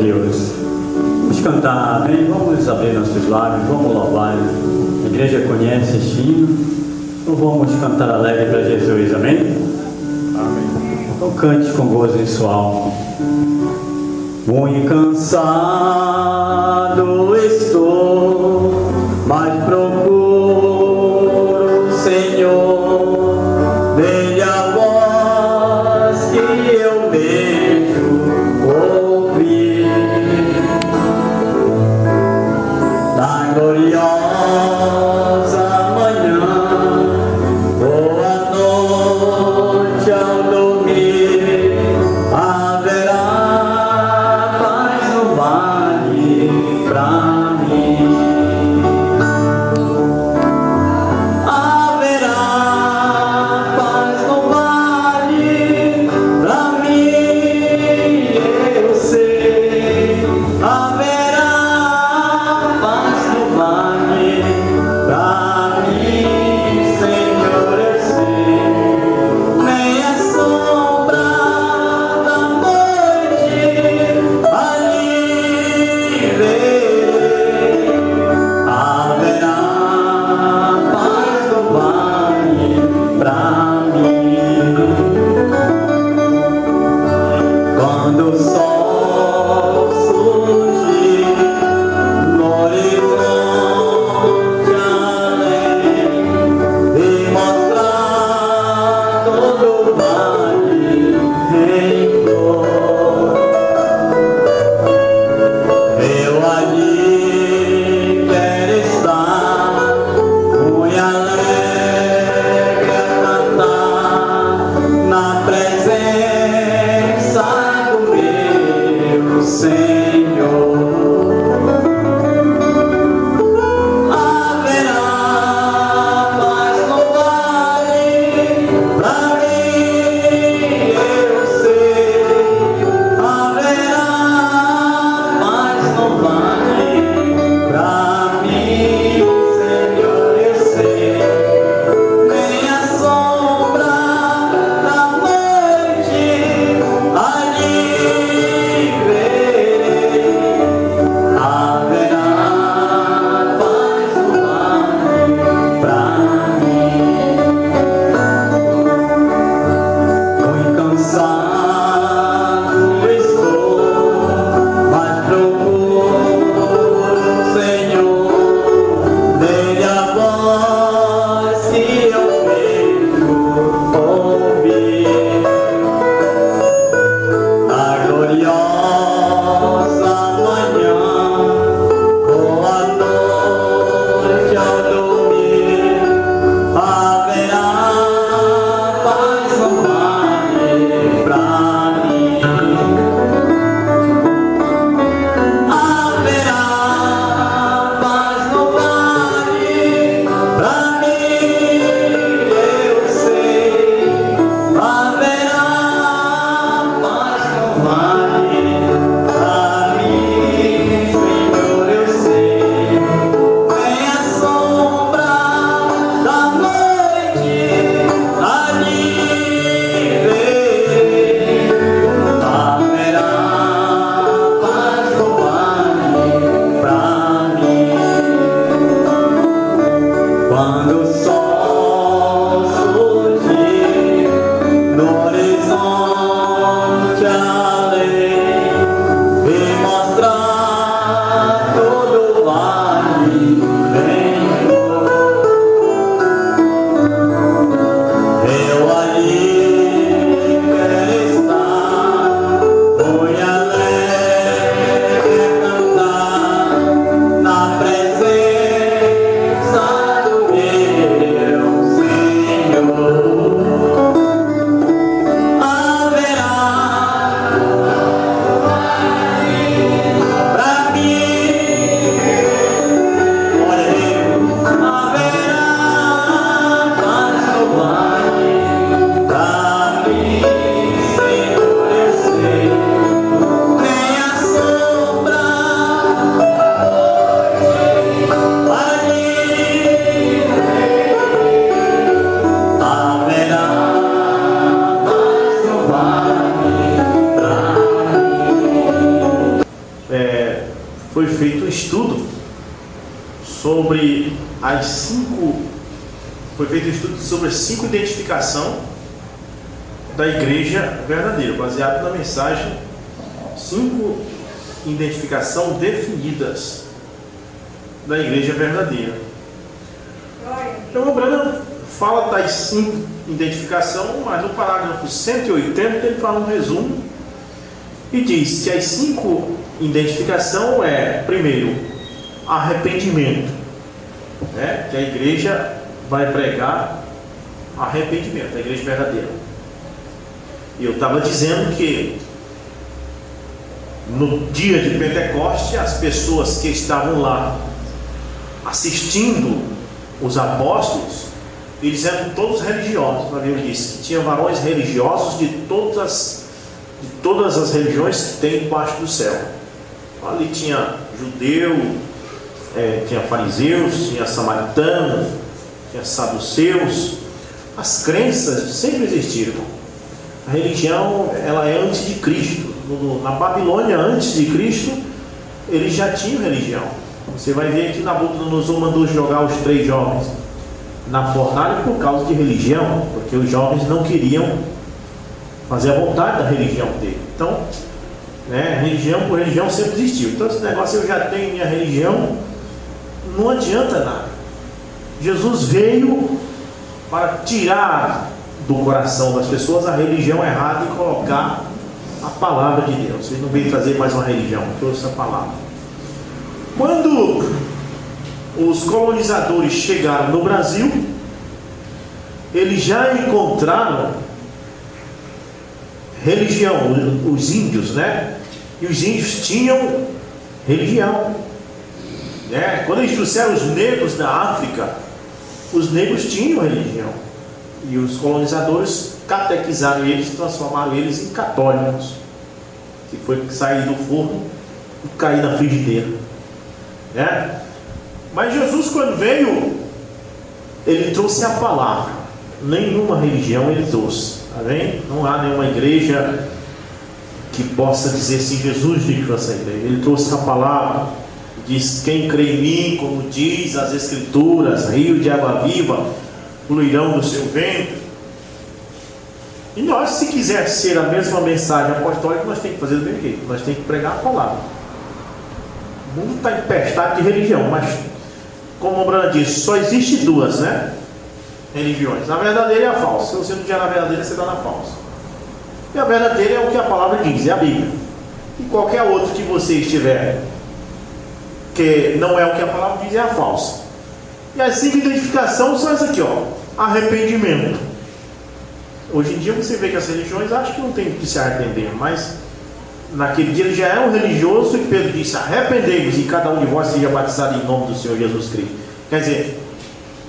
Deus. Vamos cantar, amém? Vamos abrir nossos lábios, vamos louvar. A igreja conhece este hino, então vamos cantar alegre para Jesus, amém? Amém. Então cante com gozo em sua alma. Muito cansado estou, mas procuro o Senhor, dele a voz que eu vejo ouvir, na gloriosa manhã ou à noite ao dormir, haverá pra mim. Haverá paz no vale pra mim, eu sei. Haverá paz no vale pra mim, Senhor, eu sei. Nem a sombra da noite ali haverá paz no vale pra mim. Quando o sol surgir no horizonte além e mostrar todo o vale em flor, eu ali quero estar, muito alegre a cantar, na presença do meu Senhor. Haverá paz no vale pra mim, eu sei. Haverá paz no vale pra mim, Senhor, eu sei. Nem a sombra da noite ali verei. foi feito um estudo sobre as 5 identificações da igreja verdadeira, baseado na mensagem 5 identificações definidas da igreja verdadeira. Então o Branham fala das 5 identificações, mas no parágrafo 180 ele fala um resumo e diz que as 5 identificações primeiro, arrependimento, né? Que a igreja vai pregar arrependimento, a igreja verdadeira. E eu estava dizendo que no dia de Pentecoste, as pessoas que estavam lá assistindo os apóstolos, eles eram todos religiosos. A Bíblia diz que tinha varões religiosos de todas as religiões que tem embaixo do céu. Ali tinha judeu, tinha fariseus, tinha samaritanos, tinha saduceus. As crenças sempre existiram. A religião, ela é antes de Cristo. Na Babilônia, antes de Cristo, eles já tinham religião. Você vai ver que Nabucodonosor mandou jogar os 3 jovens na fornalha por causa de religião, porque os jovens não queriam fazer a vontade da religião dele. Então, religião por religião sempre existiu. Então esse negócio, eu já tenho minha religião, não adianta nada. Jesus veio para tirar do coração das pessoas a religião errada e colocar a palavra de Deus. Ele não veio trazer mais uma religião, trouxe a palavra. Quando os colonizadores chegaram no Brasil, eles já encontraram religião, os índios, né? E os índios tinham religião, né? Quando eles trouxeram os negros da África, os negros tinham religião. E os colonizadores catequizaram eles, transformaram eles em católicos, que foi sair do forno e cair na frigideira, né? Mas Jesus, quando veio, ele trouxe a palavra. Nenhuma religião ele trouxe, tá bem? Não há nenhuma igreja que possa dizer assim: Jesus disse essa igreja. Ele trouxe a palavra, diz: quem crê em mim, como diz as escrituras, rio de água viva fluirão do seu ventre. E nós, se quiser ser a mesma mensagem apostólica, nós temos que fazer do mesmo jeito. Nós temos que pregar a palavra. O mundo está empestado de religião, mas como o Branham disse, só existe 2, né? Religiões, a verdadeira e a falsa. Se você não tiver na verdadeira, você está na falsa. E a verdadeira é o que a palavra diz, é a Bíblia. E qualquer outro que você estiver que não é o que a palavra diz, é a falsa. E as 5 identificações são essas aqui, arrependimento. Hoje em dia você vê que as religiões acham que não tem que se arrepender, mas naquele dia ele já era um religioso e Pedro disse: arrependei-vos e cada um de vós seja batizado em nome do Senhor Jesus Cristo. Quer dizer,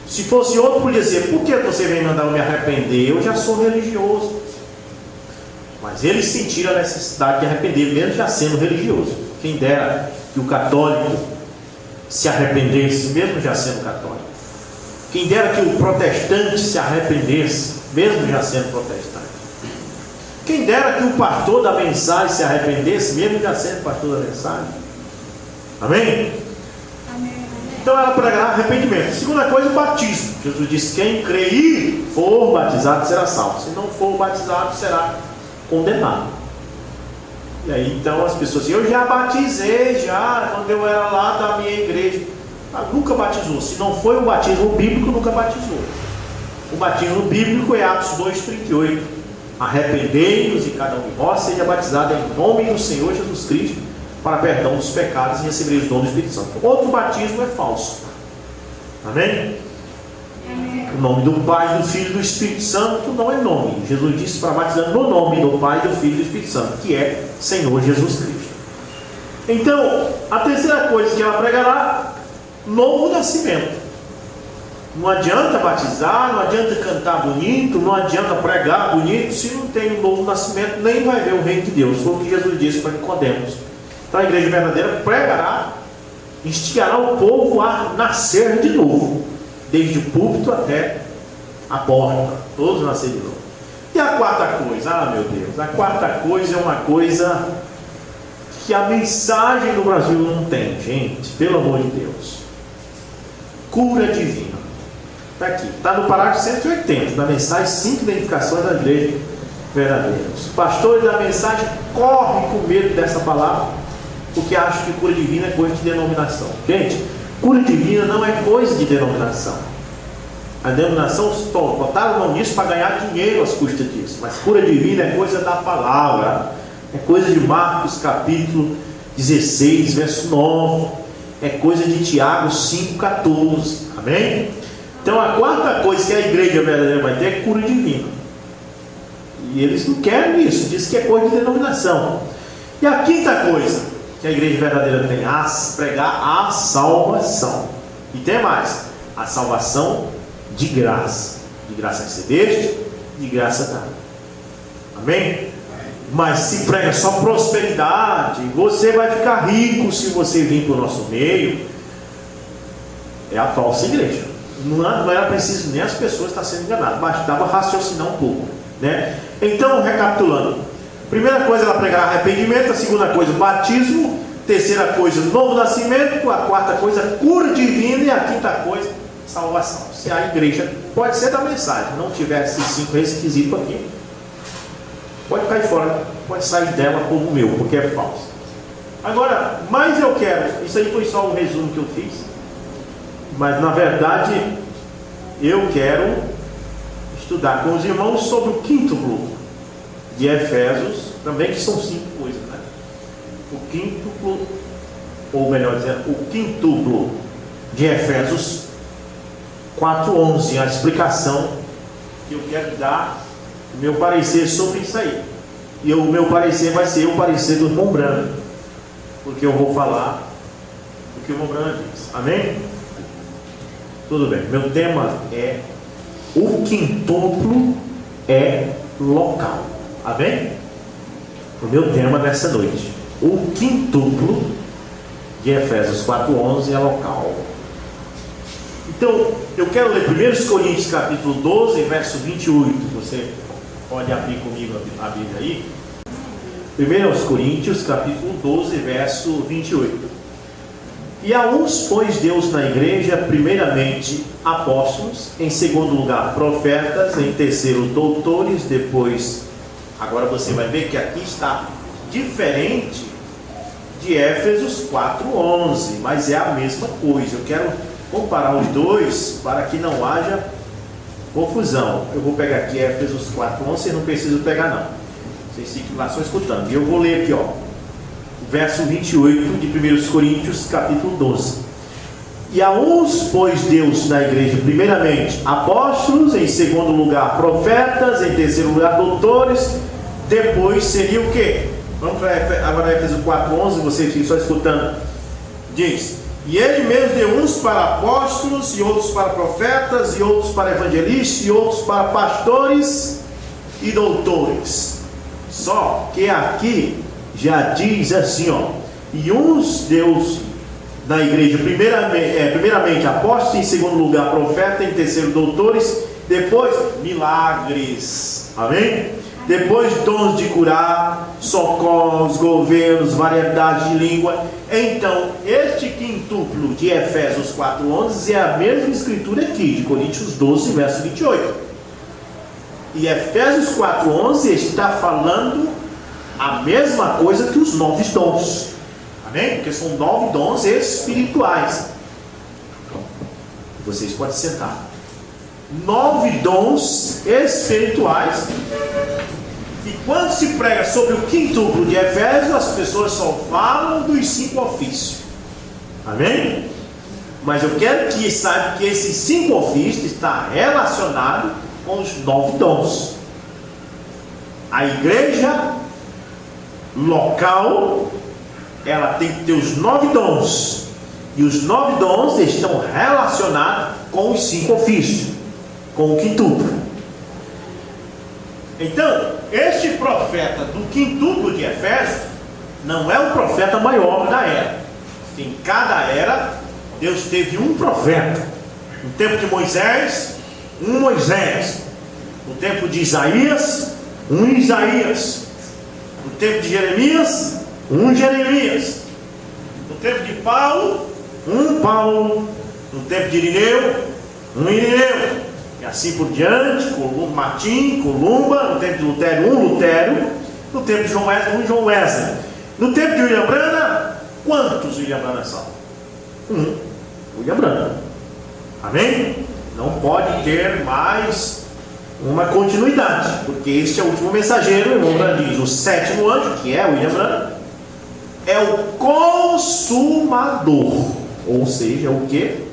se fosse outro, podia dizer: por que você vem mandar eu me arrepender? Eu já sou religioso. Mas eles sentiram a necessidade de arrepender, mesmo já sendo religioso. Quem dera que o católico se arrependesse, mesmo já sendo católico. Quem dera que o protestante se arrependesse, mesmo já sendo protestante. Quem dera que o pastor da mensagem se arrependesse, mesmo já sendo pastor da mensagem. Amém? Amém. Então ela pregará arrependimento. Segunda coisa, o batismo. Jesus disse: quem crer e for batizado será salvo. Se não for batizado, será condenado. E aí então as pessoas dizem: eu já batizei, quando eu era lá da minha igreja. Mas nunca batizou. Se não foi o batismo bíblico, nunca batizou. O batismo bíblico é Atos 2,38. Arrependei-vos e cada um de vós seja batizado em nome do Senhor Jesus Cristo para perdão dos pecados e recebereis o dom do Espírito Santo. Outro batismo é falso. Amém? O nome do Pai, do Filho e do Espírito Santo não é nome. Jesus disse para batizar no nome do Pai, do Filho e do Espírito Santo, que é Senhor Jesus Cristo. Então, a terceira coisa que ela pregará: novo nascimento. Não adianta batizar, não adianta cantar bonito, não adianta pregar bonito, se não tem um novo nascimento, nem vai ver o reino de Deus. Foi o que Jesus disse para Nicodemos. Então a igreja verdadeira pregará, instigará o povo a nascer de novo, desde o púlpito até a porta, todos nascer de novo. E a quarta coisa, meu Deus, a quarta coisa é uma coisa que a mensagem no Brasil não tem, gente, pelo amor de Deus. Cura divina. Está aqui, está no parágrafo 180 da mensagem 5 identificações da igreja verdadeira. Os pastores da mensagem correm com medo dessa palavra, porque acham que cura divina é coisa de denominação. Gente, cura divina não é coisa de denominação. A denominação botaram mão nisso para ganhar dinheiro às custas disso, mas cura divina é coisa da palavra, é coisa de Marcos capítulo 16, verso 9, é coisa de Tiago 5,14, amém? Então a quarta coisa que a igreja verdadeira vai ter é cura divina, e eles não querem isso, diz que é coisa de denominação. E a quinta coisa que a igreja verdadeira tem, pregar a salvação, e tem mais, a salvação de graça recebeste, de graça dada, amém? Mas se prega só prosperidade, você vai ficar rico se você vir para o nosso meio, é a falsa igreja. Não era preciso nem as pessoas estar sendo enganadas, bastava raciocinar um pouco, né? Então, recapitulando, primeira coisa ela pregar arrependimento, a segunda coisa batismo, terceira coisa novo nascimento, a quarta coisa cura divina e a quinta coisa salvação. Se a igreja pode ser da mensagem não tiver esses 5 requisitos aqui, pode cair fora, pode sair dela como o meu, porque é falso. Agora, mas eu quero, isso aí foi só um resumo que eu fiz, mas na verdade eu quero estudar com os irmãos sobre o quíntuplo de Efésios, também que são 5 coisas, né? O quíntuplo, ou melhor dizendo, o quíntuplo de Efésios 4:11, a explicação que eu quero dar, o meu parecer sobre isso aí. E o meu parecer vai ser o parecer do irmão Branco, porque eu vou falar o que o irmão Branco diz, amém? Tudo bem, meu tema é o quíntuplo é local, amém? O meu tema dessa noite, o quíntuplo de Efésios 4:11 é local. Então, eu quero ler 1 Coríntios capítulo 12, verso 28. Você pode abrir comigo a Bíblia aí. 1 Coríntios capítulo 12, verso 28. E a uns pôs Deus na igreja, primeiramente apóstolos, em segundo lugar profetas, em terceiro doutores, depois... Agora você vai ver que aqui está diferente de Éfesos 4:11, mas é a mesma coisa. Eu quero comparar os dois para que não haja confusão. Eu vou pegar aqui Éfesos 4:11, vocês não precisam pegar não, vocês fiquem lá só escutando. E eu vou ler aqui, ó, o verso 28 de 1 Coríntios capítulo 12. E a uns pôs Deus na igreja, primeiramente apóstolos, em segundo lugar profetas, em terceiro lugar doutores, depois seria o quê? Vamos para agora Éfesos 4:11, vocês ficam só escutando. Diz: e ele mesmo deu uns para apóstolos, e outros para profetas, e outros para evangelistas, e outros para pastores e doutores. Só que aqui já diz assim, ó, e uns Deus na igreja, primeiramente apóstolos, em segundo lugar profeta, em terceiro doutores, depois milagres, amém? Depois dons de curar, socorros, governos, variedade de língua. Então, este quíntuplo de Efésios 4:11 é a mesma escritura aqui, de Coríntios 12, verso 28. E Efésios 4:11 está falando a mesma coisa que os 9 dons. Amém? Porque são 9 dons espirituais. Vocês podem sentar. 9 dons espirituais. E quando se prega sobre o quíntuplo de Efésios, as pessoas só falam dos 5 ofícios. Amém? Mas eu quero que saiba que esses 5 ofícios estão relacionados com os 9 dons. A igreja local, ela tem que ter os 9 dons. E os 9 dons estão relacionados com os 5 ofícios, com o quíntuplo. Então, este profeta do quíntuplo de Efésios não é o profeta maior da era. Em cada era, Deus teve um profeta. No tempo de Moisés, um Moisés. No tempo de Isaías, um Isaías. No tempo de Jeremias, um Jeremias. No tempo de Paulo, um Paulo. No tempo de Irineu, um Irineu. E assim por diante, Martim, Columba. No tempo de Lutero, um Lutero. No tempo de João Wesley, um João Wesley. No tempo de William Branham, quantos William Branham são? Um William Branham. Amém? Não pode ter mais uma continuidade, porque este é o último mensageiro. O irmão Branham diz: o sétimo anjo, que é William Branham, é o consumador, ou seja, o que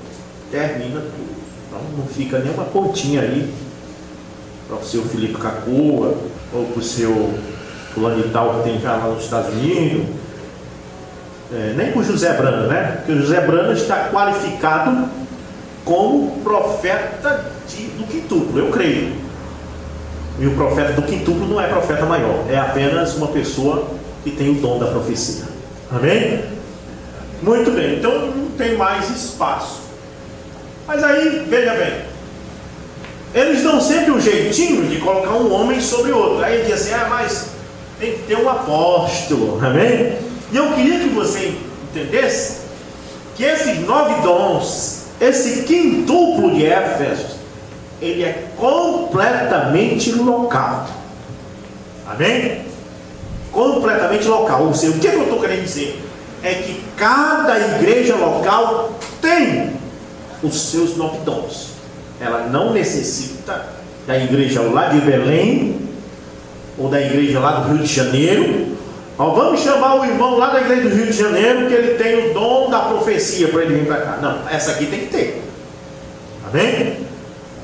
termina tudo. Então não fica nenhuma pontinha aí para o seu Felipe Cacua ou para o seu fulano de tal que tem já lá nos Estados Unidos, nem para o José Branham, né? Porque o José Branham está qualificado como profeta do quintuplo, eu creio. E o profeta do quintuplo não é profeta maior, é apenas uma pessoa que tem o dom da profecia. Amém? Muito bem, então não tem mais espaço. Mas aí, veja bem, eles dão sempre um jeitinho de colocar um homem sobre outro. Aí ele diz assim: mas tem que ter um apóstolo. Amém? E eu queria que você entendesse que esses 9 dons, esse quintuplo de Éfeso, ele é completamente local. Amém? Completamente local. Ou seja, o que eu estou querendo dizer é que cada igreja local tem os seus 9 dons. Ela não necessita da igreja lá de Belém ou da igreja lá do Rio de Janeiro. Vamos chamar o irmão lá da igreja do Rio de Janeiro, que ele tem o dom da profecia, para ele vir para cá. Não, essa aqui tem que ter. Amém?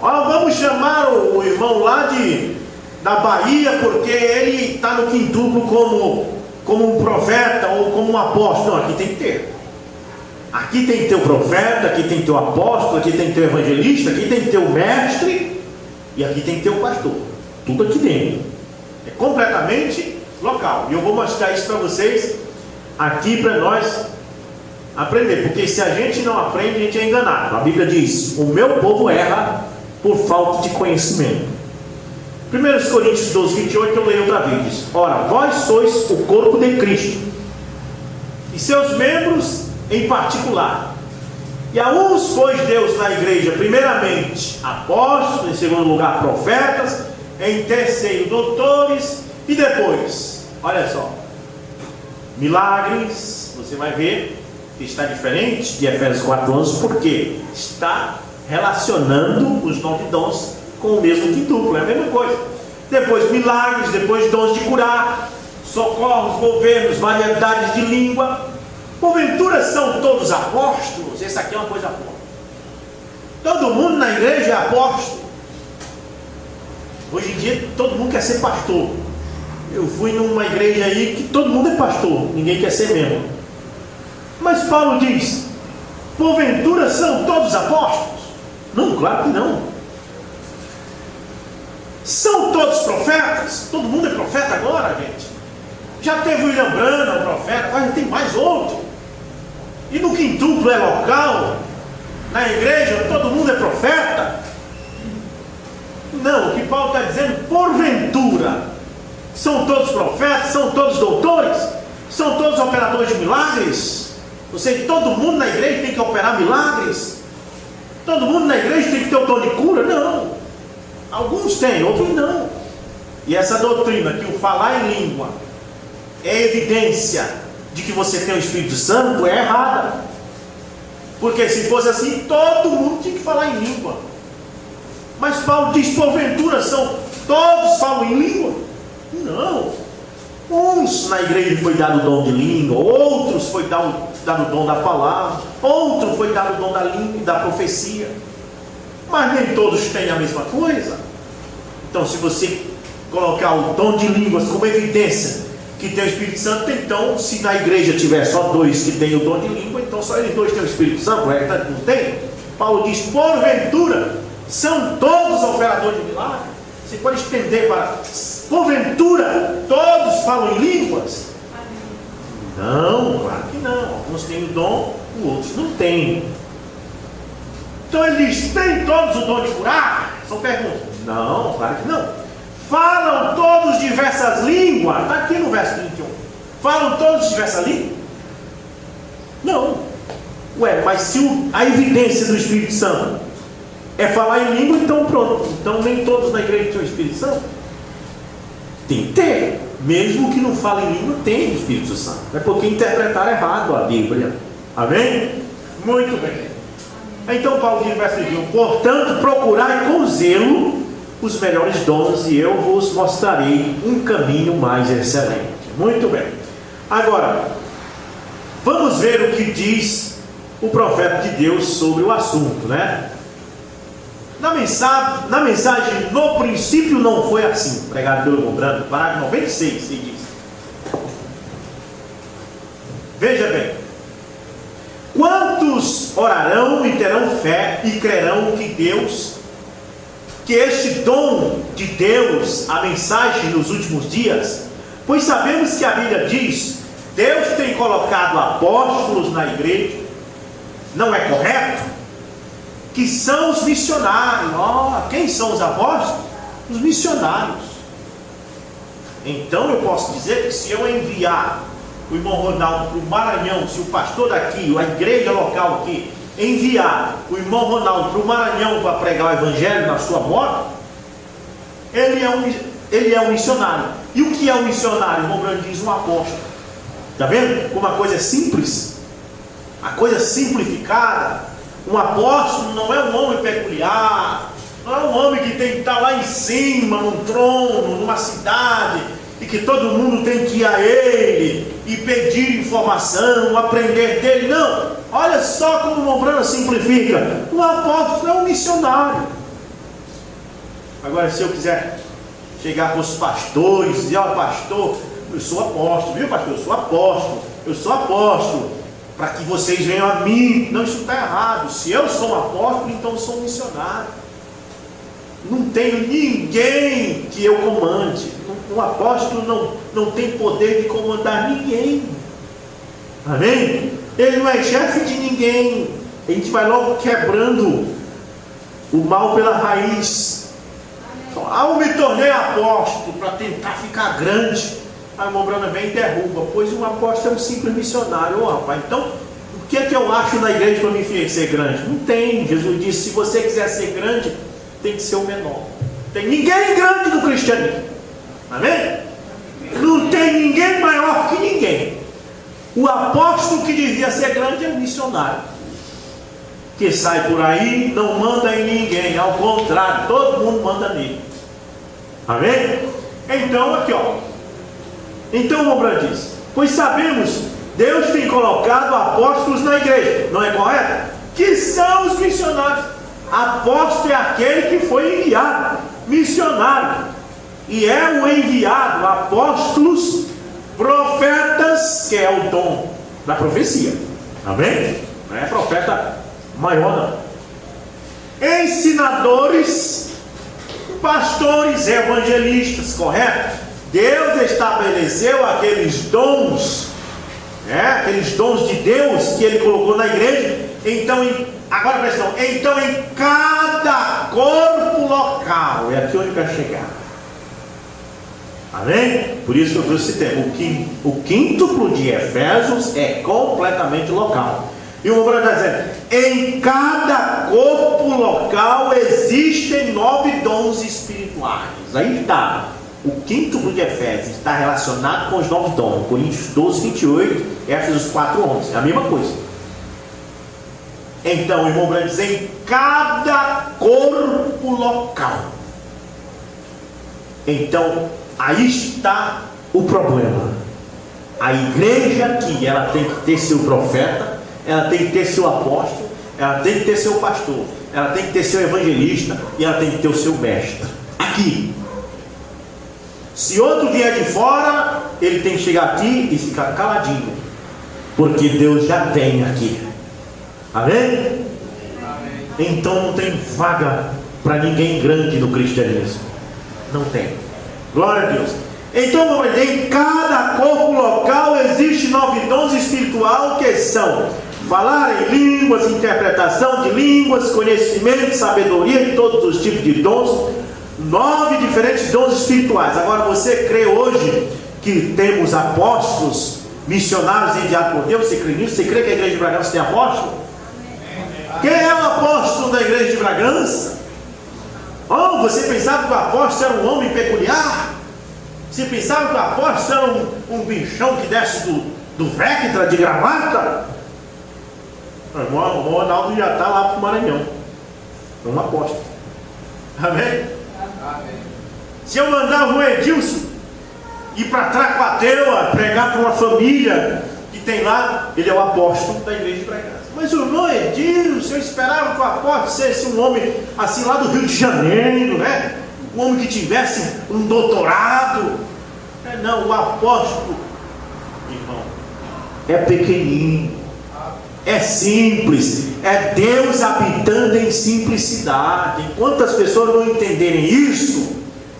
Vamos chamar o irmão lá da Bahia, porque ele está no quintuplo como um profeta ou como um apóstolo. Não, aqui tem que ter. Aqui tem que ter o profeta, aqui tem que ter o apóstolo, aqui tem que ter o evangelista, aqui tem que ter o mestre, e aqui tem que ter o pastor. Tudo aqui dentro. É completamente local. E eu vou mostrar isso para vocês aqui, para nós aprender. Porque se a gente não aprende, a gente é enganado. A Bíblia diz: o meu povo erra por falta de conhecimento. 1 Coríntios 12, 28, eu leio outra vez. Diz: ora, vós sois o corpo de Cristo, e seus membros em particular. E a uns pôs Deus na igreja, primeiramente apóstolos, em segundo lugar profetas, em terceiro doutores, e depois, olha só, milagres. Você vai ver que está diferente de Efésios 4:11, porque está relacionando os 9 dons com o mesmo quintuplo, é a mesma coisa. Depois milagres, depois dons de curar, socorros, governos, variedades de língua. Porventura são todos apóstolos? Essa aqui é uma coisa boa. Todo mundo na igreja é apóstolo. Hoje em dia todo mundo quer ser pastor. Eu fui numa igreja aí que todo mundo é pastor, ninguém quer ser membro. Mas Paulo diz: porventura são todos apóstolos? Não, claro que não. São todos profetas? Todo mundo é profeta agora, gente. Já teve o William Branham, profeta, mas tem mais outro. E no quintuplo é local. Na igreja todo mundo é profeta. Não, o que Paulo está dizendo: porventura são todos profetas, são todos doutores, são todos operadores de milagres. Ou seja, todo mundo na igreja tem que operar milagres. Todo mundo na igreja tem que ter o dom de cura. Não. Alguns têm, outros não. E essa doutrina que o falar em língua é evidência de que você tem o Espírito Santo é errada. Porque se fosse assim, todo mundo tinha que falar em língua. Mas Paulo diz: porventura todos falam em língua? Não. Uns na igreja foi dado o dom de língua, outros foi dado o dom da palavra, outro foi dado o dom da língua e da profecia. Mas nem todos têm a mesma coisa. Então, se você colocar o dom de línguas como evidência que tem o Espírito Santo, então, se na igreja tiver só 2 que têm o dom de língua, então só eles 2 têm o Espírito Santo, não tem? Paulo diz: porventura são todos operadores de milagre. Você pode estender para: porventura todos falam em línguas? Não, claro que não. Alguns têm o dom, outros não têm. Então ele diz: tem todos o dom de curar? São perguntas. Não, claro que não. Falam todos diversas línguas? Está aqui no verso 21. Falam todos se estivesse ali? Não. Ué, mas se a evidência do Espírito Santo é falar em língua, então pronto. Então nem todos na igreja têm o Espírito Santo? Tem que ter. Mesmo que não fale em língua, tem o Espírito Santo. É porque interpretaram errado a Bíblia. Amém? Muito bem. Então Paulo diz no verso 21: portanto, procurai com zelo os melhores dons, e eu vos mostrarei um caminho mais excelente. Muito bem. Agora, vamos ver o que diz o profeta de Deus sobre o assunto, né? Na mensagem, no princípio não foi assim, pregado pelo Rombrando, parágrafo 96, se diz. Veja bem: quantos orarão e terão fé e crerão que este dom de Deus, a mensagem nos últimos dias, pois sabemos que a Bíblia diz, Deus tem colocado apóstolos na igreja, não é correto? Que são os missionários. Quem são os apóstolos? Os missionários. Então eu posso dizer que se eu enviar o irmão Ronaldo para o Maranhão, se o pastor daqui, a igreja local aqui, enviar o irmão Ronaldo para o Maranhão para pregar o evangelho na sua moto, ele é um missionário. E o que é um missionário? O irmão Brando diz: um apóstolo. Está vendo como a coisa é simples? A coisa é simplificada. Um apóstolo não é um homem peculiar, não é um homem que tem que estar lá em cima, num trono, numa cidade, e que todo mundo tem que ir a ele e pedir informação, aprender dele. Não, olha só como o irmão Brando simplifica: um apóstolo é um missionário. Agora, se eu quiser chegar para os pastores e dizer: ó, pastor, eu sou apóstolo, viu, pastor? Eu sou apóstolo, para que vocês venham a mim. Não, isso está errado. Se eu sou um apóstolo, então eu sou um missionário. Não tenho ninguém que eu comande. Um apóstolo não tem poder de comandar ninguém. Amém? Ele não é chefe de ninguém. A gente vai logo quebrando o mal pela raiz. Eu me tornei apóstolo para tentar ficar grande. A irmã Brana vem e derruba: pois um apóstolo é um simples missionário. Rapaz, então o que é que eu acho na igreja para me ser grande? Não tem. Jesus disse: se você quiser ser grande, tem que ser o menor. Tem ninguém grande no cristianismo. Amém? Não tem ninguém maior que ninguém. O apóstolo que devia ser grande é o missionário, que sai por aí, não manda em ninguém. Ao contrário, todo mundo manda nele. Amém? Então aqui, então o Obra diz: pois sabemos, Deus tem colocado apóstolos na igreja, não é correto? Que são os missionários. Apóstolo é aquele que foi enviado, missionário. E é o enviado. Apóstolos, profetas, que é o dom da profecia. Amém? Não é profeta maior, não. Ensinadores, pastores, evangelistas, correto? Deus estabeleceu aqueles dons, aqueles dons de Deus que Ele colocou na igreja. Então, agora presta atenção: então em cada corpo local, é aqui onde eu quero chegar. Amém? Por isso que eu trouxe esse tema. O quíntuplo de Efésios é completamente local. E o Bruno está dizendo: em cada corpo local existem 9 dons espirituais. Aí está. O quíntuplo de Efésios está relacionado com os 9 dons. Coríntios 12, 28, Éfesos 4, 11. É a mesma coisa. Então o irmão Branco diz: em cada corpo local. Então aí está o problema. A igreja que ela tem que ter seu profeta, ela tem que ter seu apóstolo, ela tem que ter seu pastor, ela tem que ter seu evangelista, e ela tem que ter o seu mestre. Aqui. Se outro vier de fora, ele tem que chegar aqui e ficar caladinho, porque Deus já tem aqui. Amém? Então não tem vaga para ninguém grande no cristianismo. Não tem. Glória a Deus. Então, em cada corpo local existe 9 dons espirituais, que são falar em línguas, interpretação de línguas, conhecimento, sabedoria, de todos os tipos de dons. 9 diferentes dons espirituais. Agora, você crê hoje que temos apóstolos, missionários enviados por Deus? Você crê nisso? Você crê que a igreja de Bragança tem apóstolo? Quem é o apóstolo da igreja de Bragança? Oh, você pensava que o apóstolo era um homem peculiar? Você pensava que o apóstolo era um bichão que desce do Vectra de gravata? O irmão Ronaldo já está lá para o Maranhão. É um apóstolo. Amém? Se eu mandar o Edilson ir para Tracuateua pregar para uma família que tem lá, ele é o apóstolo da igreja de Bragança. Mas o irmão Edilson, eu esperava que o apóstolo fosse um homem assim lá do Rio de Janeiro, né? Um homem que tivesse um doutorado. Não, o apóstolo, irmão, é pequenininho, é simples, é Deus habitando em simplicidade. Enquanto as pessoas não entenderem isso,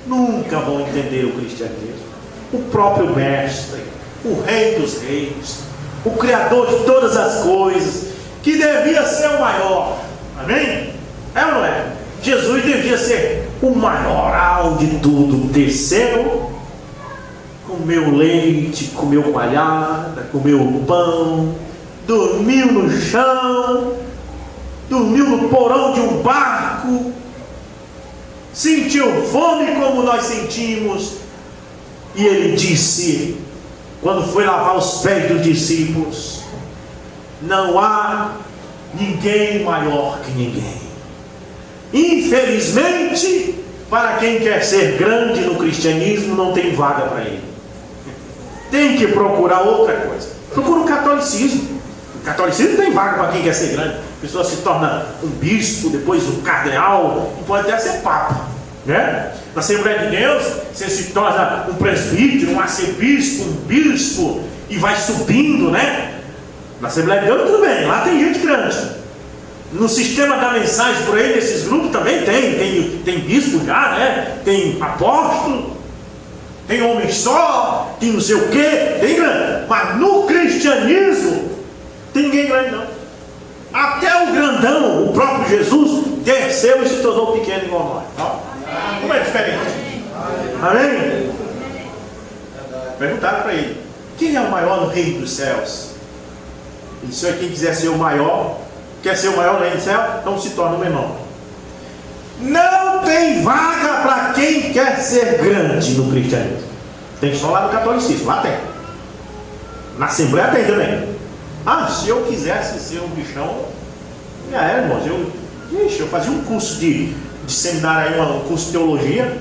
nunca vão entender o cristianismo. O próprio mestre, o rei dos reis, o criador de todas as coisas, que devia ser o maior, amém? É ou não é? Jesus devia ser o maioral de tudo. Desceu, comeu leite, comeu coalhada, comeu pão, dormiu no chão, dormiu no porão de um barco, sentiu fome como nós sentimos, e ele disse, quando foi lavar os pés dos discípulos: não há ninguém maior que ninguém. Infelizmente, para quem quer ser grande no cristianismo, não tem vaga para ele. Tem que procurar outra coisa. Procura o catolicismo. O catolicismo tem vaga para quem quer ser grande. A pessoa se torna um bispo, depois um cardeal, e pode até ser papa, né? Na Assembleia de Deus, você se torna um presbítero, um arcebispo, um bispo, e vai subindo, né? Na Assembleia de Deus tudo bem, lá tem gente grande. No sistema da mensagem por aí, nesses grupos também tem bispo já, né? Tem apóstolo, tem homem só, tem não sei o que, tem grande. Mas no cristianismo, tem ninguém grande não. Até o grandão, o próprio Jesus, desceu e se tornou pequeno igual nós. Como é diferente? Amém? Perguntaram para ele: quem é o maior no reino dos céus? Ele disse: quem quiser ser o maior, quer ser o maior no reino do céu, então se torna o menor. Não tem vaga para quem quer ser grande no cristianismo. Tem só lá no catolicismo, lá tem. Na Assembleia tem também. Se eu quisesse ser um bichão, já era, irmãos. Eu fazia um curso de seminário aí, um curso de teologia.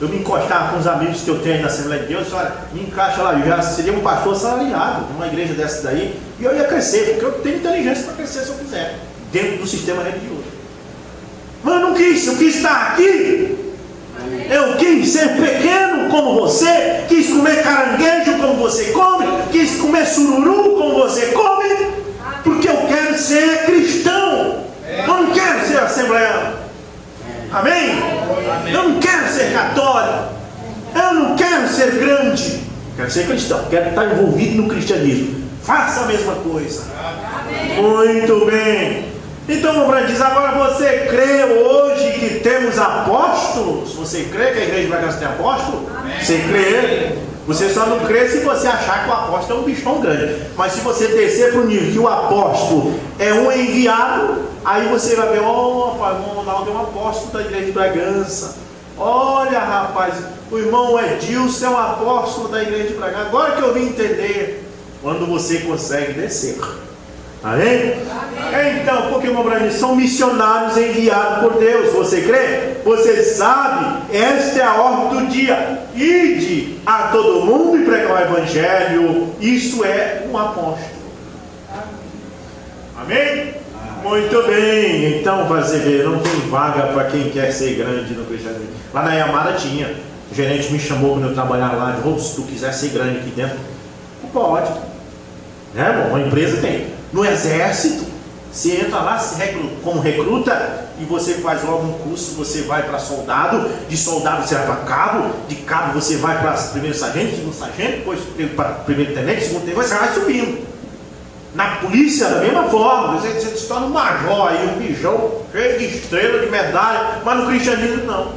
Eu me encostava com os amigos que eu tenho aí na Assembleia de Deus. Olha, me encaixa lá, eu já seria um pastor salariado numa igreja dessa daí, e eu ia crescer, porque eu tenho inteligência para crescer se eu quiser, dentro do sistema religioso. Mas eu não quis, eu quis estar aqui. Eu quis ser pequeno como você, quis comer caranguejo como você come, quis comer sururu como você come, porque eu quero ser cristão. Eu não quero ser assembleano. Amém? Eu não quero ser católico. Eu não quero ser grande. Quero ser cristão. Quero estar envolvido no cristianismo. Faça a mesma coisa. Muito bem. Então o Brando diz: agora você crê hoje que temos apóstolos? Você crê que a igreja de Bragança tem apóstolo? Você crê? Você só não crê se você achar que o apóstolo é um bichão grande. Mas se você descer para o nível que o apóstolo é um enviado, aí você vai ver: rapaz, o irmão Ronaldo é um apóstolo da igreja de Bragança. Olha, rapaz, o irmão Edilson é um apóstolo da igreja de Bragança. Agora que eu vim entender, quando você consegue descer. Amém? Então, porque, meu brother, são missionários enviados por Deus. Você crê? Você sabe? Esta é a ordem do dia: ide a todo mundo e pregar o evangelho. Isso é um apóstolo. Amém? Muito bem. Então, você vê, não tem vaga para quem quer ser grande no cristianismo. Lá na Yamara tinha. O gerente me chamou quando eu trabalhava lá. Ele falou: se tu quiser ser grande aqui dentro, pode. Né, irmão? Uma empresa tem. No exército, você entra lá como recruta e você faz logo um curso. Você vai para soldado, de soldado você vai para cabo, de cabo você vai para primeiro sargento, segundo sargento, depois para primeiro tenente, segundo tenente, você vai subindo. Na polícia, da mesma forma, você se torna um major aí, um bijão cheio de estrela, de medalha. Mas no cristianismo não.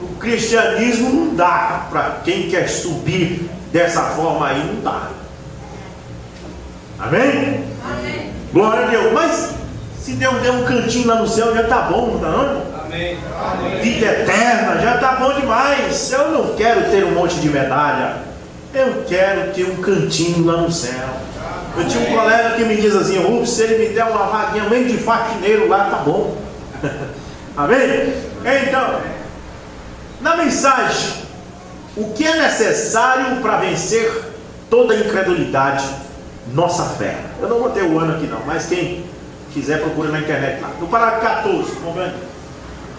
O cristianismo não dá para quem quer subir dessa forma aí, não dá. Amém? Amém. Glória a Deus. Mas se Deus der um cantinho lá no céu, já está bom, não está não? Amém. Vida eterna, já está bom demais. Eu não quero ter um monte de medalha. Eu quero ter um cantinho lá no céu. Eu tinha um colega que me diz assim: Rufo, se ele me der uma vaguinha meio de faxineiro lá, tá bom. Amém? Então, na mensagem, o que é necessário para vencer toda a incredulidade? Nossa fé. Eu não botei o ano aqui não, mas quem quiser procura na internet lá. No parágrafo 14, vamos ver.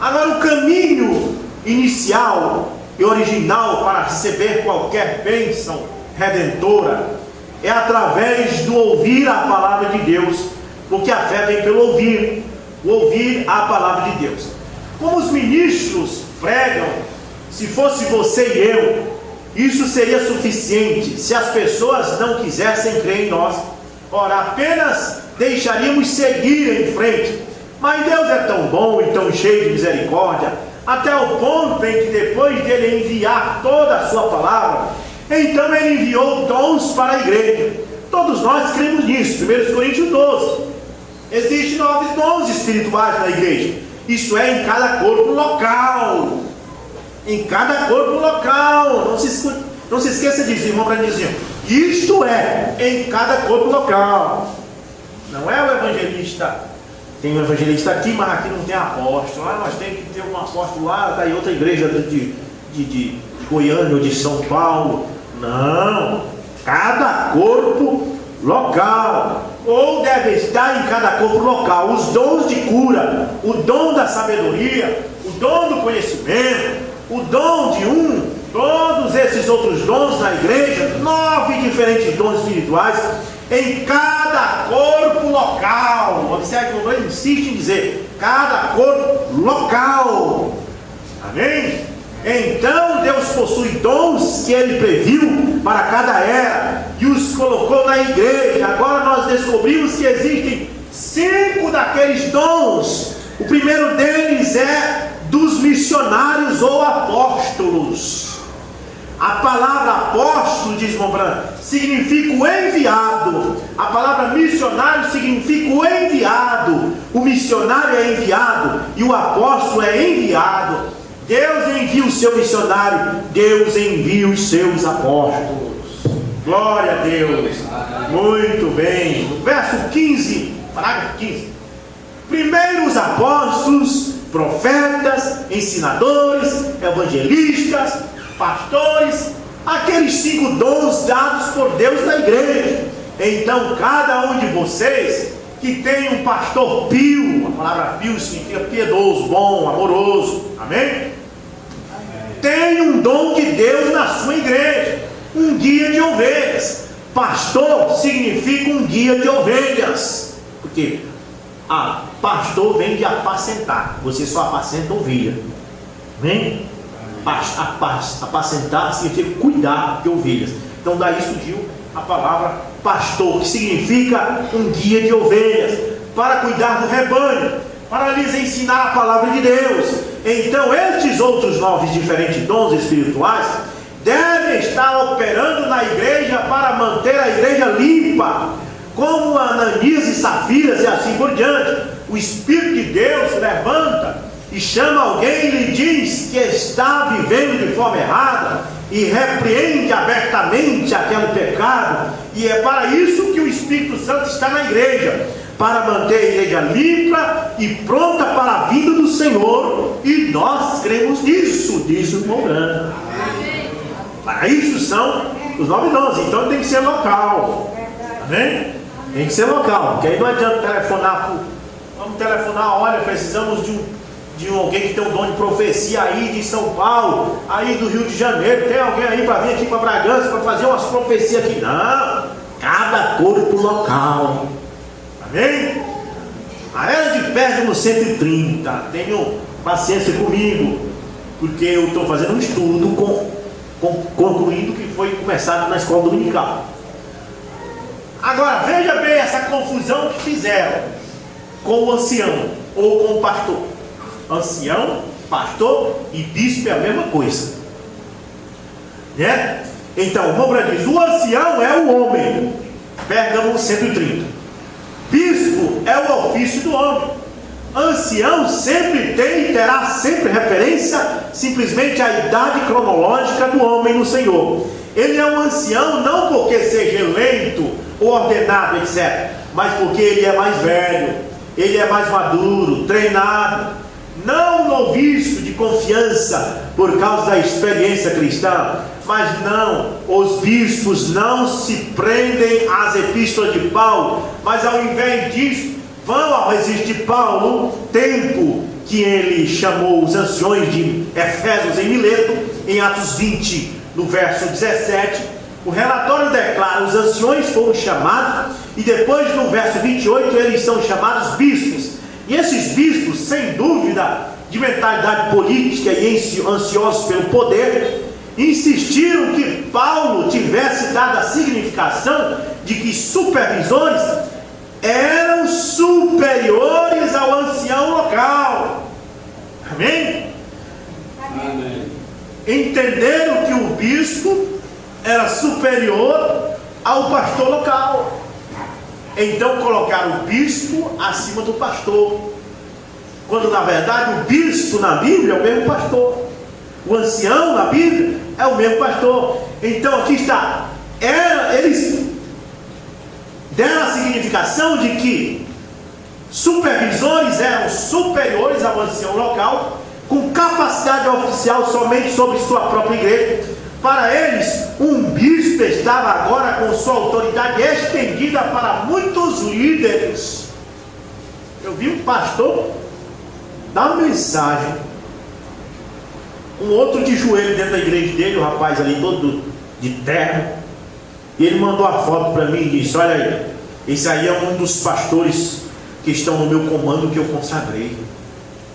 Agora, o caminho inicial e original para receber qualquer bênção redentora é através do ouvir a palavra de Deus, porque a fé vem pelo ouvir a palavra de Deus. Como os ministros pregam, se fosse você e eu, isso seria suficiente se as pessoas não quisessem crer em nós. Ora, apenas deixaríamos seguir em frente. Mas Deus é tão bom e tão cheio de misericórdia, até o ponto em que depois dele enviar toda a sua palavra, então ele enviou dons para a igreja. Todos nós cremos nisso. 1 Coríntios 12. Existem 9 dons espirituais na igreja. Isso é, em cada corpo local. Em cada corpo local. Não se esqueça disso, irmão Brandizinho. Isto é, em cada corpo local. Não é o evangelista. Tem um evangelista aqui, mas aqui não tem apóstolo. Lá nós temos que ter um apóstolo lá, está em outra igreja de Goiânia ou de São Paulo. Não. Cada corpo local. Ou deve estar em cada corpo local os dons de cura, o dom da sabedoria, o dom do conhecimento, o dom de todos esses outros dons na igreja, 9 diferentes dons espirituais em cada corpo local. Observe que o Senhor insiste em dizer cada corpo local. Amém? Então Deus possui dons que Ele previu para cada era e os colocou na igreja. Agora nós descobrimos que existem 5 daqueles dons. O primeiro deles é dos missionários ou apóstolos. A palavra apóstolo, diz Montbrand, significa o enviado. A palavra missionário significa o enviado. O missionário é enviado e o apóstolo é enviado. Deus envia o seu missionário, Deus envia os seus apóstolos. Glória a Deus. Muito bem. No verso 15, parágrafo 15. Primeiro os apóstolos, profetas, ensinadores, evangelistas, pastores, aqueles 5 dons dados por Deus na igreja. Então cada um de vocês que tem um pastor pio, a palavra pio significa piedoso, bom, amoroso, amém? Tem um dom de Deus na sua igreja, um guia de ovelhas. Pastor significa um guia de ovelhas, porque pastor vem de apacentar, você só apacenta ovelha, amém? Apacentar significa cuidar de ovelhas. Então daí surgiu a palavra pastor, que significa um guia de ovelhas, para cuidar do rebanho, para lhes ensinar a palavra de Deus. Então estes outros 9 diferentes dons espirituais devem estar operando na igreja para manter a igreja limpa, como Ananias e Safiras e assim por diante. O Espírito de Deus se levanta e chama alguém e lhe diz que está vivendo de forma errada e repreende abertamente aquele pecado, e é para isso que o Espírito Santo está na igreja, para manter a igreja limpa e pronta para a vinda do Senhor, e nós cremos nisso, diz o Mourão. Para isso são os 9 dons, então tem que ser local, amém? Tem que ser local, porque aí não adianta telefonar, vamos telefonar, olha, precisamos de alguém que tem um dom de profecia aí de São Paulo, aí do Rio de Janeiro, tem alguém aí para vir aqui para Bragança para fazer umas profecias aqui? Não, cada corpo local, amém? A era de Pérgamo 130, tenham paciência comigo, porque eu estou fazendo um estudo concluindo que foi começado na escola dominical. Agora veja bem essa confusão que fizeram com o ancião ou com o pastor. Ancião Pastor e bispo é a mesma coisa, né? Então, o Rembrandt diz: o ancião é o homem. Pérgamo 130. Bispo é o ofício do homem. Ancião sempre tem e terá sempre referência simplesmente à idade cronológica do homem no Senhor. Ele é um ancião não porque seja eleito ou ordenado, etc., mas porque ele é mais velho, ele é mais maduro, treinado. Não noviço de confiança por causa da experiência cristã, mas não, os bispos não se prendem às epístolas de Paulo, mas ao invés disso, vão ao registro de Paulo, tempo que ele chamou os anciões de Efésios em Mileto, em Atos 20, no verso 17, o relatório declara: os anciões foram chamados, e depois no verso 28 eles são chamados bispos. E esses bispos, sem dúvida, de mentalidade política e ansiosos pelo poder, insistiram que Paulo tivesse dado a significação de que supervisores eram superiores ao ancião local. Amém? Amém. Entenderam que o bispo era superior ao pastor local. Então colocaram o bispo acima do pastor, quando na verdade o bispo na Bíblia é o mesmo pastor, o ancião na Bíblia é o mesmo pastor. Então aqui está, eles deram a significação de que supervisores eram superiores ao ancião local, com capacidade oficial somente sobre sua própria igreja. Para eles, um bispo estava agora com sua autoridade estendida para muitos líderes. Eu vi um pastor dar uma mensagem, um outro de joelho dentro da igreja dele, o rapaz ali todo de terno, e ele mandou a foto para mim e disse: olha aí, esse aí é um dos pastores que estão no meu comando que eu consagrei.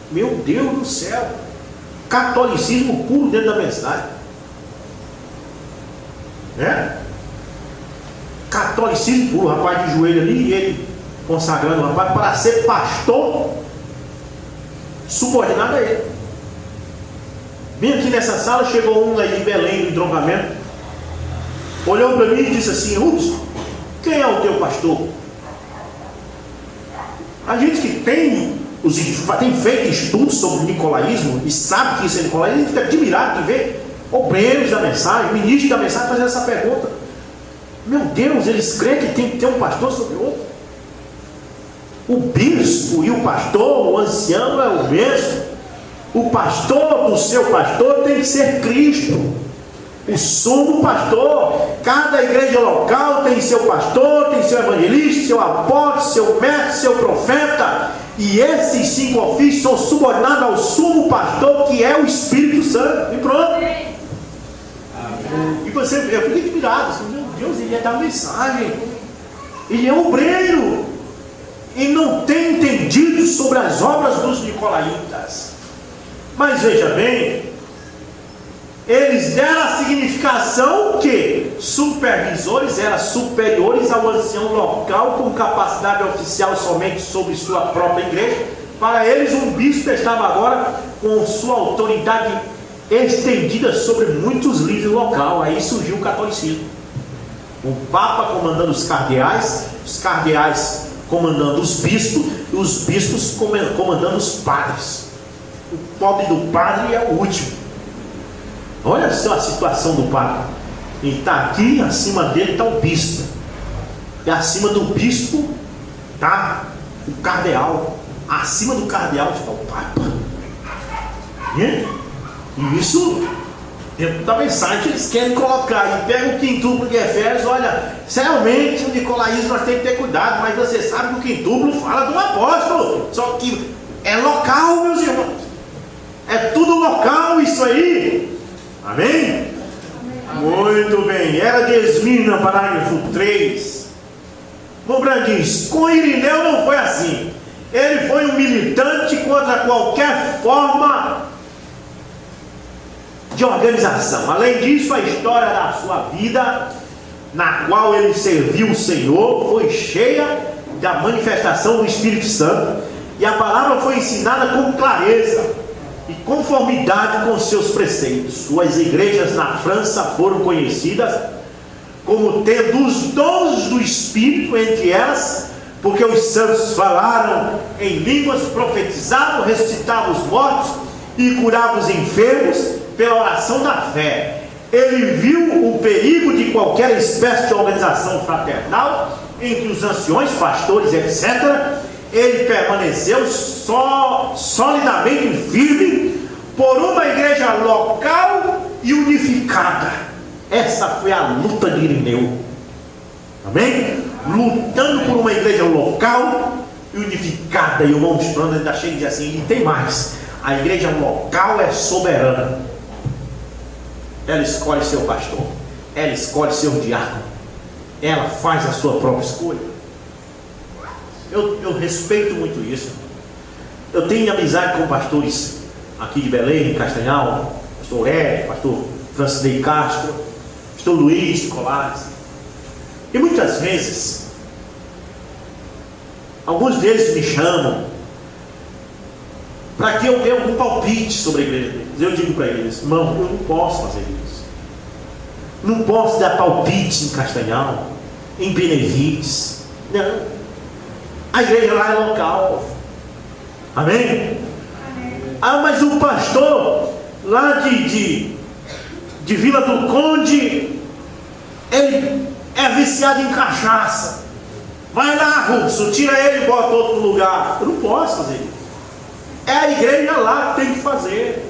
Meu Deus do céu, catolicismo puro dentro da mensagem. Catolicismo puro, o rapaz de joelho ali, e ele consagrando o rapaz para ser pastor subordinado a ele. Bem aqui nessa sala chegou um aí de Belém, do entroncamento, olhou para mim e disse assim: Hudson, quem é o teu pastor? A gente que tem feito estudos sobre o nicolaísmo e sabe que isso é nicolaísmo, a gente fica admirado de ver obreiros da mensagem, ministros da mensagem fazendo essa pergunta. Meu Deus, eles creem que tem que ter um pastor sobre o outro. O bispo e o pastor, o ancião é o mesmo. O pastor do seu pastor tem que ser Cristo, o sumo pastor. Cada igreja local tem seu pastor, tem seu evangelista, seu apóstolo, seu mestre, seu profeta. E esses 5 ofícios são subordinados ao sumo pastor, que é o Espírito Santo. E pronto. E você, eu fiquei admirado, assim, meu Deus, ele ia dar mensagem, ele é obreiro e não tem entendido sobre as obras dos nicolaítas. Mas veja bem, eles deram a significação que supervisores eram superiores ao ancião local, com capacidade oficial somente sobre sua própria igreja. Para eles, um bispo estava agora com sua autoridade estendida sobre muitos líderes locais. Aí surgiu o catolicismo, o Papa comandando os cardeais comandando os bispos, e os bispos comandando os padres. O pobre do padre é o último. Olha só a situação do padre. Ele está aqui, acima dele está o bispo, e acima do bispo está o cardeal, acima do cardeal está o Papa. E isso, dentro da mensagem, eles querem colocar. E pega o quintuplo de Efésios. Olha, realmente o nicolaísmo nós temos que ter cuidado, mas você sabe que o quintuplo fala do apóstolo, só que é local, meus irmãos, é tudo local isso aí. Amém? Muito bem. Era de Esmirna, parágrafo 3. Rembrandt diz: com Irineu não foi assim. Ele foi um militante contra qualquer forma de organização. Além disso, a história da sua vida, na qual ele serviu o Senhor, foi cheia da manifestação do Espírito Santo, e a palavra foi ensinada com clareza, e conformidade com seus preceitos. Suas igrejas na França foram conhecidas como tendo os dons do Espírito entre elas, porque os santos falaram em línguas, profetizavam, ressuscitavam os mortos e curavam os enfermos pela oração da fé. Ele viu o perigo de qualquer espécie de organização fraternal entre os anciões, pastores, etc. Ele permaneceu solidamente firme por uma igreja local e unificada. Essa foi a luta de Irineu. Amém? Lutando por uma igreja local e unificada. E o irmão Strand ainda chega e diz assim, e tem mais, a igreja local é soberana. Ela escolhe seu pastor, ela escolhe seu diácono, ela faz a sua própria escolha. Eu respeito muito isso. Eu tenho amizade com pastores aqui de Belém, Castanhal, pastor Ed, pastor Francisnei Castro, pastor Luiz Colares. E muitas vezes, alguns deles me chamam para que eu dê algum palpite sobre a igreja deles. Eu digo para eles, irmão, eu não posso fazer isso. Não posso dar palpite em Castanhal, em Benevides. Não. A igreja lá é local. Amém? Ah, mas o pastor lá de Vila do Conde, ele é viciado em cachaça. Vai lá, Rubson, tira ele e bota outro lugar. Eu não posso fazer isso. É a igreja lá que tem que fazer.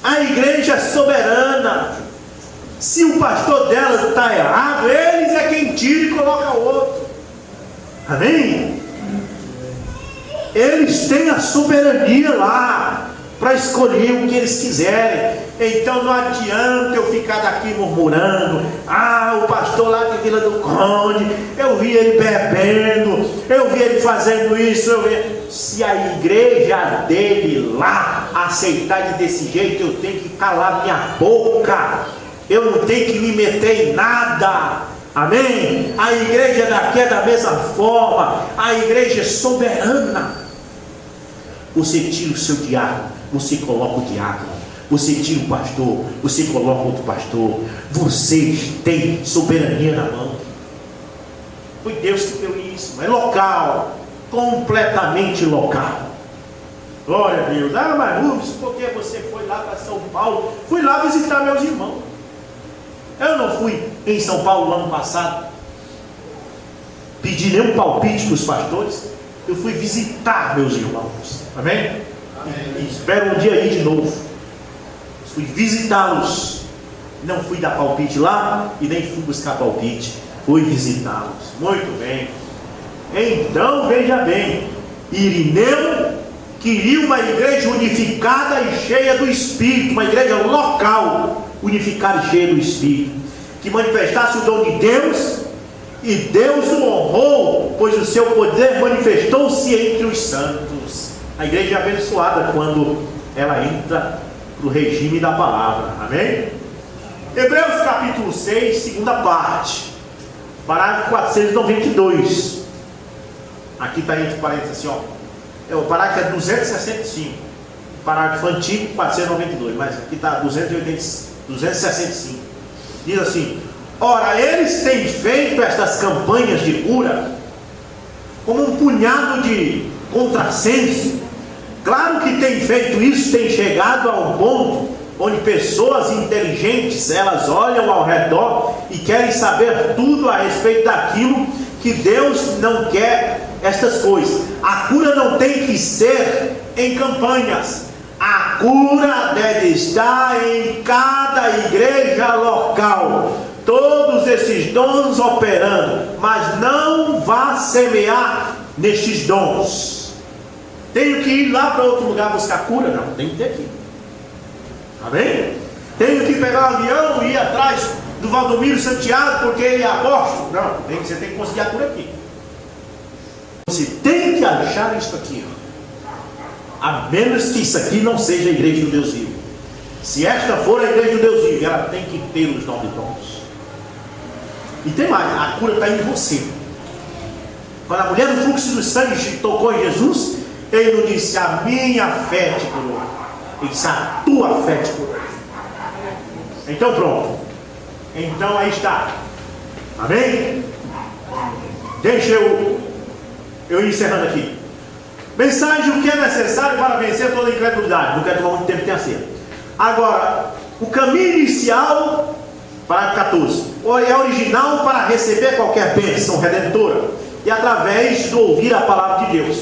A igreja é soberana. Se o pastor dela está errado, eles é quem tira e coloca outro. Amém? Eles têm a soberania lá para escolher o que eles quiserem. Então não adianta eu ficar daqui murmurando, o pastor lá de Vila do Conde, eu vi ele bebendo, eu vi ele fazendo isso, se a igreja dele lá aceitar desse jeito, eu tenho que calar minha boca, eu não tenho que me meter em nada. Amém? A igreja daqui é da mesma forma, a igreja é soberana. Você tira o seu diácono, você coloca o diácono. Você tira o pastor, você coloca outro pastor. Vocês têm soberania na mão. Foi Deus que deu isso. É local, completamente local. Glória a Deus. Mas Rubens, por que você foi lá para São Paulo? Fui lá visitar meus irmãos. Eu não fui em São Paulo no ano passado pedir nenhum palpite para os pastores. Eu fui visitar meus irmãos. Amém? E espero um dia ir de novo. Fui visitá-los. Não fui dar palpite lá e nem fui buscar palpite. Fui visitá-los. Muito bem. Então veja bem, Irineu queria uma igreja unificada e cheia do Espírito, uma igreja local, unificada e cheia do Espírito, que manifestasse o dom de Deus, e Deus o honrou, pois o seu poder manifestou-se entre os santos. A igreja é abençoada quando ela entra para o regime da palavra. Amém? Hebreus capítulo 6, segunda parte, parágrafo 492. Aqui está entre parênteses assim, ó. O parágrafo é 265. Parágrafo antigo 492, mas aqui está 265. Diz assim: ora, eles têm feito estas campanhas de cura como um punhado de contrassenso. Claro que tem feito isso, tem chegado a um ponto onde pessoas inteligentes, elas olham ao redor e querem saber tudo a respeito daquilo que Deus não quer estas coisas. A cura não tem que ser em campanhas. A cura deve estar em cada igreja local. Todos esses dons operando, mas não vá semear nestes dons. Tenho que ir lá para outro lugar buscar cura? Não, tem que ter aqui. Amém? Tenho que pegar um avião e ir atrás do Valdomiro Santiago porque ele é apóstolo? Não, você tem que conseguir a cura aqui. Você tem que achar isso aqui, a menos que isso aqui não seja a igreja do Deus vivo. Se esta for a igreja do Deus vivo, ela tem que ter os 9 dons. E tem mais, a cura está em você. Quando a mulher do fluxo do sangue tocou em Jesus, ele não disse: a minha fé te curou. Ele disse: a tua fé te curou. Então pronto. Então aí está. Amém? Deixa eu ir encerrando aqui. Mensagem: o que é necessário para vencer toda incredulidade. Não quero tomar muito tempo que tenha cedo. Agora, o caminho inicial, parágrafo 14, é original para receber qualquer bênção redentora, e através do ouvir a palavra de Deus.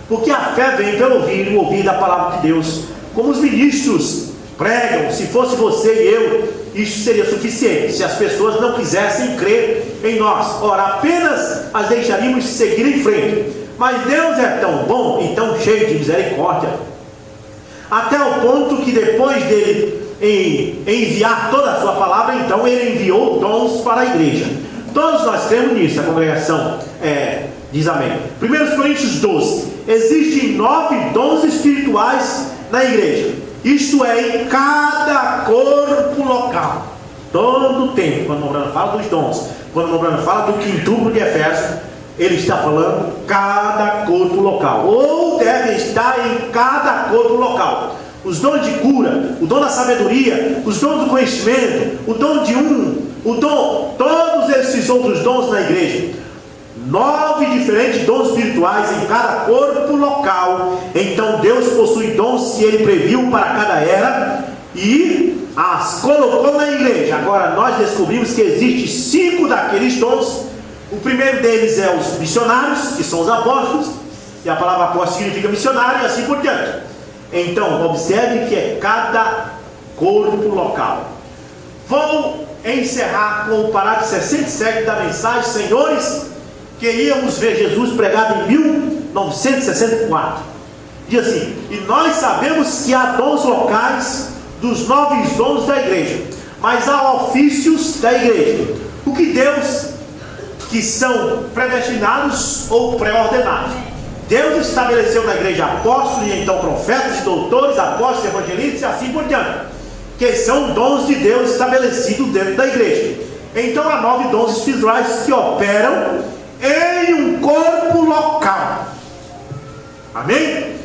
Porque a fé vem pelo ouvir, o ouvir da palavra de Deus. Como os ministros pregam, se fosse você e eu, isso seria suficiente, se as pessoas não quisessem crer em nós. Ora, apenas as deixaríamos seguir em frente. Mas Deus é tão bom e tão cheio de misericórdia, até o ponto que depois dele enviar toda a sua palavra, então ele enviou dons para a igreja. Todos nós cremos nisso, a congregação diz amém. 1 Coríntios 12: existem 9 dons espirituais na igreja, isto é, em cada corpo local. Todo o tempo, quando o Mobrano fala dos dons, quando o Mobrano fala do quintuplo de Efésios, ele está falando cada corpo local, ou deve estar em cada corpo local. Os dons de cura, o dom da sabedoria, os dons do conhecimento, o dom de todos esses outros dons na igreja. 9 diferentes dons espirituais em cada corpo local. Então Deus possui dons que Ele previu para cada era e as colocou na igreja. Agora nós descobrimos que existem 5 daqueles dons. O primeiro deles é os missionários, que são os apóstolos, e a palavra apóstolo significa missionário, e assim por diante. Então observe que é cada corpo local. Vou encerrar com o parágrafo 67 da mensagem, senhores, que íamos ver Jesus pregado em 1964. Diz assim: e nós sabemos que há dons locais dos 9 dons da igreja, mas há ofícios da igreja. O que Deus, que são predestinados ou pré-ordenados. Deus estabeleceu na igreja apóstolos, e então profetas, doutores, apóstolos, evangelistas e assim por diante, que são dons de Deus estabelecidos dentro da igreja. Então há 9 dons espirituais que operam em um corpo local. Amém?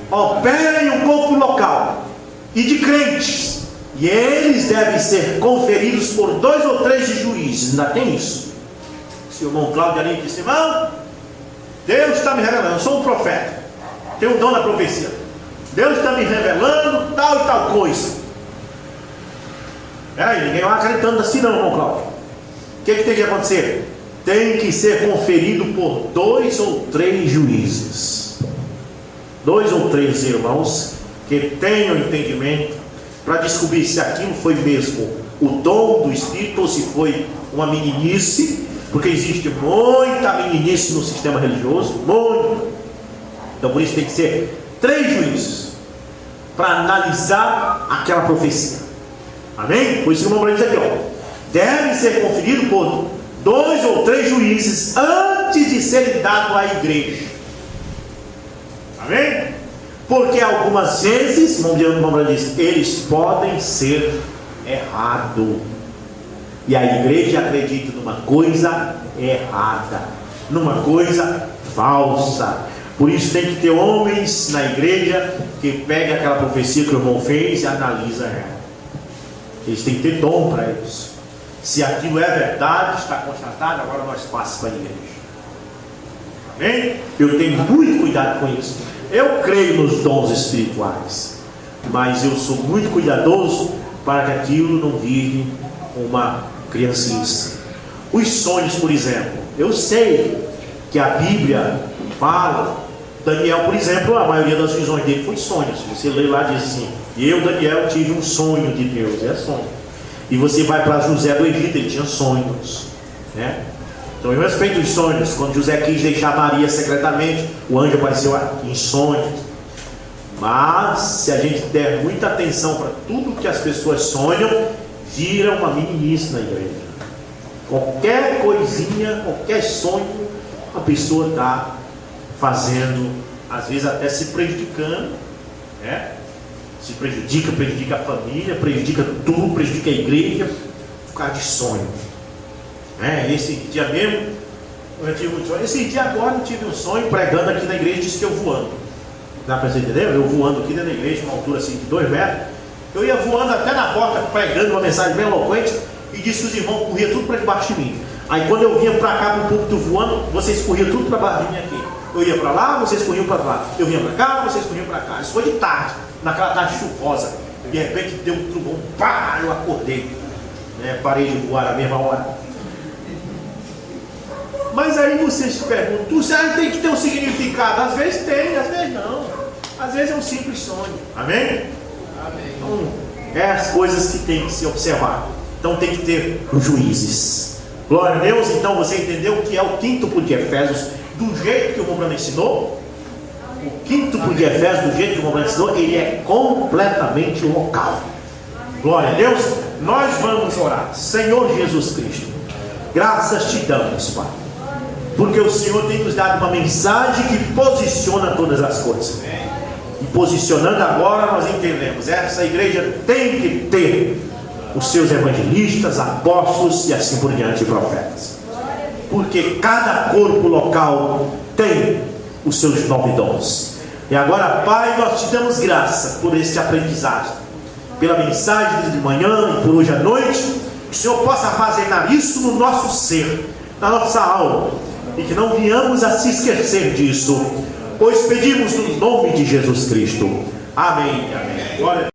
Opera em um corpo local e de crentes, e eles devem ser conferidos por 2 ou 3 de juízes. Ainda tem isso. Se o irmão Cláudio ali disse: irmão, Deus está me revelando, eu sou um profeta, tenho o dom da profecia, Deus está me revelando tal e tal coisa. Peraí, ninguém vai acreditando assim não, irmão Cláudio. O que tem que acontecer? Tem que ser conferido por 2 ou 3 juízes, 2 ou 3 irmãos que tenham entendimento para descobrir se aquilo foi mesmo o dom do Espírito ou se foi uma meninice, porque existe muita meninice no sistema religioso, muito. Então por isso tem que ser 3 juízes para analisar aquela profecia. Amém? Por isso que o irmão diz aqui, deve ser conferido por 2 ou 3 juízes antes de serem dados à igreja. Amém? Porque algumas vezes, o irmão diz, eles podem ser errados. E a igreja acredita numa coisa errada, numa coisa falsa. Por isso tem que ter homens na igreja que pegam aquela profecia que o irmão fez e analisa ela. Eles têm que ter dom para isso. Se aquilo é verdade, está constatado, agora nós passamos para a igreja. Amém? Eu tenho muito cuidado com isso. Eu creio nos dons espirituais, mas eu sou muito cuidadoso para que aquilo não vire uma criancice. Os sonhos, por exemplo, eu sei que a Bíblia fala. Daniel, por exemplo, a maioria das visões dele foi sonhos. Você lê lá, diz assim: eu, Daniel, tive um sonho de Deus. É sonho. E você vai para José do Egito, ele tinha sonhos, né? Então eu respeito os sonhos. Quando José quis deixar Maria secretamente, o anjo apareceu em sonhos. Mas se a gente der muita atenção para tudo que as pessoas sonham, vira uma meninice na igreja. Qualquer coisinha, qualquer sonho, a pessoa está fazendo, às vezes até se prejudicando, né? Se prejudica a família, prejudica tudo, prejudica a igreja, por causa de sonho, né? Esse dia mesmo, eu tive muito sonho. Esse dia agora eu tive um sonho pregando aqui na igreja, disse que eu voando. Dá para você entender? Eu voando aqui dentro da igreja, uma altura assim de 2 metros. Eu ia voando até na porta, pregando uma mensagem bem eloquente, e disse que os irmãos corriam tudo para debaixo de mim. Aí quando eu vinha para cá, para o púlpito voando, vocês corriam tudo para baixo de mim aqui. Eu ia para lá, vocês corriam para lá. Eu vinha para cá, vocês corriam para cá. Isso foi de tarde, naquela tarde chuvosa. De repente deu um trovão, pá, eu acordei. Parei de voar na mesma hora. Mas aí vocês se perguntam, tem que ter um significado? Às vezes tem, às vezes não. Às vezes é um simples sonho. Amém? Então, é as coisas que tem que se observar. Então tem que ter os juízes. Glória a Deus. Então você entendeu o que é o quíntuplo de Efésios do jeito que o Romano ensinou? O quíntuplo de Efésios do jeito que o Romano ensinou, ele é completamente local. Glória a Deus. Nós vamos orar. Senhor Jesus Cristo, graças te damos, Pai, porque o Senhor tem nos dado uma mensagem que posiciona todas as coisas. E posicionando agora, nós entendemos, essa igreja tem que ter os seus evangelistas, apóstolos e assim por diante, profetas. Porque cada corpo local tem os seus 9 dons. E agora, Pai, nós te damos graça por este aprendizagem, pela mensagem de manhã e por hoje à noite. Que o Senhor possa armazenar isso no nosso ser, na nossa alma, e que não venhamos a se esquecer disso, pois pedimos no nome de Jesus Cristo. Amém. Amém. Glória.